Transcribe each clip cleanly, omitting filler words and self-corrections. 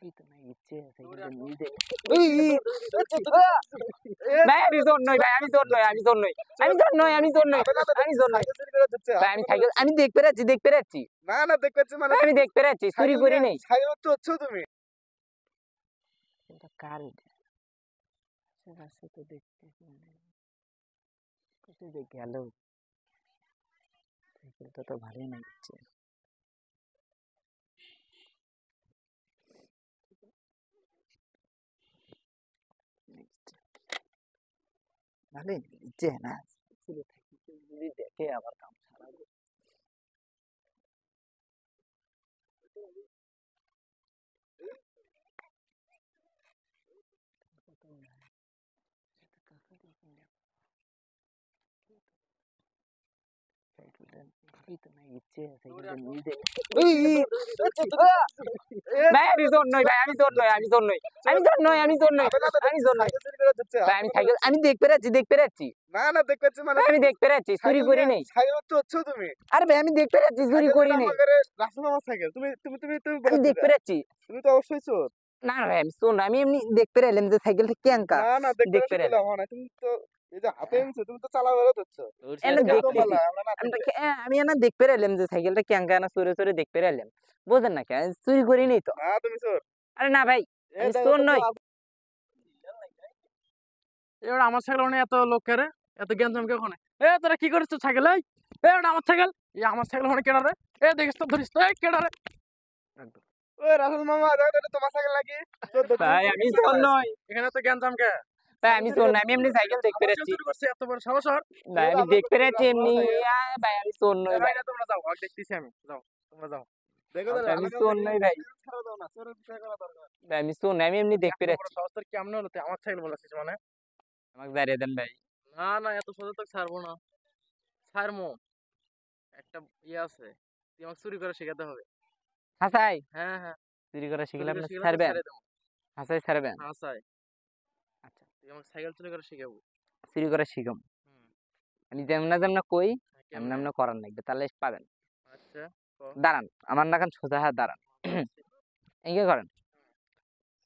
এই তো না ইচ্ছে সাইকেলটা নিয়ে যাই। ভাই আমি জোর নই, ভাই আমি জোর নই, আমি জোর নই, আমি জোর নই, আমি জোর নই, আমি জোর নই। ভাই আমি সাইকেল আমি দেখতে পাচ্ছি, দেখতে পাচ্ছি। না না দেখতে পাচ্ছি মানে আমি দেখতে পাচ্ছি, চুরি করি নাই। সাইকেল তো হচ্ছে তুমি। এটা কার এটা? রাস্তা তো দেখতেছি না। কোথায় যে গেল? সাইকেলটা তো ভালোই লাগছে। ভালোই লাগছে না? ছেলে থাকি যদি দেখে আবার কাম সারাবে। এই তো না ইচ্ছে সাইকেলটা নিয়ে যাই। ভাই আমি জোর নই, ভাই আমি জোর নই, আমি জোর নই, আমি জোর নই, আমি জোর নই, আমি জোর নই। ভাই আমি সাইকেল আমি দেখতে পাচ্ছি, দেখতে পাচ্ছি। না না দেখতে পাচ্ছি মানে আমি দেখতে পাচ্ছি, চুরি করি নাই। সাইকেল তো হচ্ছে তুমি। আরে ভাই আমি দেখতে পাচ্ছি, চুরি করি নাই। রাসেল আমার সাইকেল তুমি তুমি তুমি তুমি আমি দেখতে পাচ্ছি। তুমি তো অবশ্যই চোর। না না ভাই আমি চোর না, আমি এমনি দেখতে পেলাম যে সাইকেলটা কেঙ্কা। না না দেখতে দেখতে পেলাম পেলাম না তুমি তো এই যে হাতে এনেছো তুমি তো চালা বেরো দিচ্ছ। এনে দেখতেছি। আমি এনে দেখতে পেলাম যে সাইকেলটা কেঙ্কা না চোরে চোরে দেখতে পেলাম। বুঝেন না কেন চুরি করি নাই তো। না তুমি চোর। আরে না ভাই আমি চোর নই। এবার আমার সাইকেল মানে এত লোক করে এত জ্ঞান কে ওখানে তোরা কি করিস সাইকেল ওটা আমার সাইকেল আমার সাইকেল ওখানে কেডা রে দেখিস তো ধরিস তো কেডা রে ওই রাসেল মামা দেখো এটা তোমার সাইকেল নাকি? ভাই আমি চোর নই, এখানে তো জ্ঞান কে ভাই আমি চোর না, আমি এমনি সাইকেল দেখতে পাচ্ছি। এত বড় সাহস ওর? ভাই আমি দেখতে পাচ্ছি এমনি। ভাই আমি চোর নই ভাই, তোমরা যাও দেখতেছি আমি যাও তোমরা যাও দেখো আমি চোর নই ভাই, ছাড়া দাও না চোরের বিষয় করা দরকার। ভাই আমি চোর নই, আমি এমনি দেখতে পাচ্ছি। সাহস তোর কেমন হলো তুই আমার সাইকেল বলেছিস মানে? আমাকে দাঁড়িয়ে দেন ভাই। না না এত সোজা তো ছাড়বো না, ছাড়মো একটা ইয়ে আছে, তুই আমাকে চুরি করে শেখাতে হবে। হাসাই হ্যাঁ হ্যাঁ চুরি করে শিখলে আপনি শিখলে তো ছাড়বেন? ছেড়ে দেবো। হাসাই ছাড়বেন? হাসাই আচ্ছা তুই আমাকে সাইকেল চুরি করে শিখাবো। চুরি করে শিখম। হুম আমি যেমন যেমন কই এমন কেমনে? এমন করার লাগবে, তাহলে পাবেন। আচ্ছা দাঁড়ান আমার নাকান সোজা হাত দাঁড়ান। এগিয়ে করেন।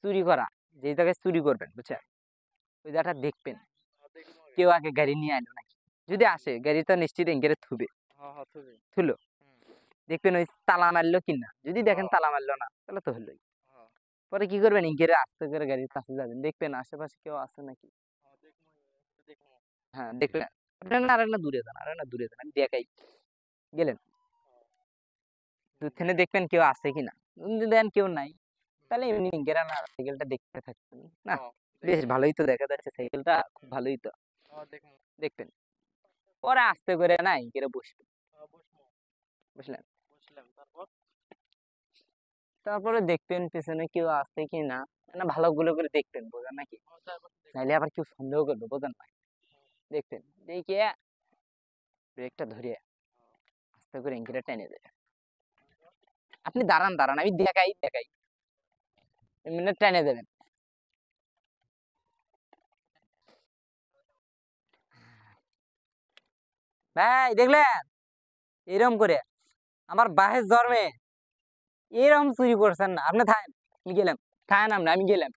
চুরি করা যে জায়গায় চুরি করবেন বুঝছেন, ওই জায়গাটা দেখবেন কেউ আগে গাড়ি নিয়ে আইলো নাকি। যদি আসে গাড়ি তো নিশ্চিত এঙ্গেরে থুবে, থুলো দেখবেন ওই তালা মারলো কিনা। যদি দেখেন তালা মারলো না তাহলে তো হলোই। পরে কি করবেন, ইঙ্গেরে আস্তে করে গাড়ির কাছে যাবেন, দেখবেন আশেপাশে কেউ আছে নাকি। হ্যাঁ দেখবেন। আপনার আর না দূরে যান, আর না দূরে যান, আমি দেখাই। গেলেন দূর থেকে দেখবেন কেউ আছে কিনা। যদি দেখেন কেউ নাই তাহলে এমনি ইঙ্গেরা না সাইকেলটা দেখতে থাকবেন না। বেশ ভালোই তো দেখা যাচ্ছে সাইকেলটা, খুব ভালোই তো দেখবেন। পরে আস্তে করে না ইঙ্গেরে বসবেন, বুঝলেন। তারপরে দেখবেন পেছনে কেউ আছে কি না, না ভালো গুলো করে দেখবেন, বোঝেন নাকি। নাইলে আবার কেউ সন্দেহ করবে, বোঝেন না। দেখবেন দেখে ব্রেকটা ধরে আস্তে করে ইঙ্গিটা টেনে দেবে। আপনি দাঁড়ান দাঁড়ান আমি দেখাই দেখাই, এমনি টেনে দেবেন। ভাই দেখলেন এরকম করে আমার বাহের জন্মে এরকম চুরি করছেন না। আপনি থাকেন, আমি গেলাম, থাকেন আপনি, আমি গেলাম।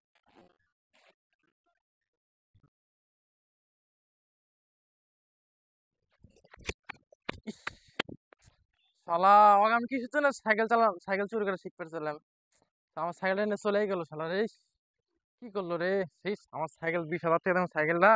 শালা আমাকে আমি কিছু জন্য সাইকেল চুরি করে শিখতে পারছিলাম, আমার সাইকেলটা নিয়ে চলেই গেল শালা রে। কি করলো রে সেই আমার সাইকেল 20,000 টাকা দাম সাইকেলটা।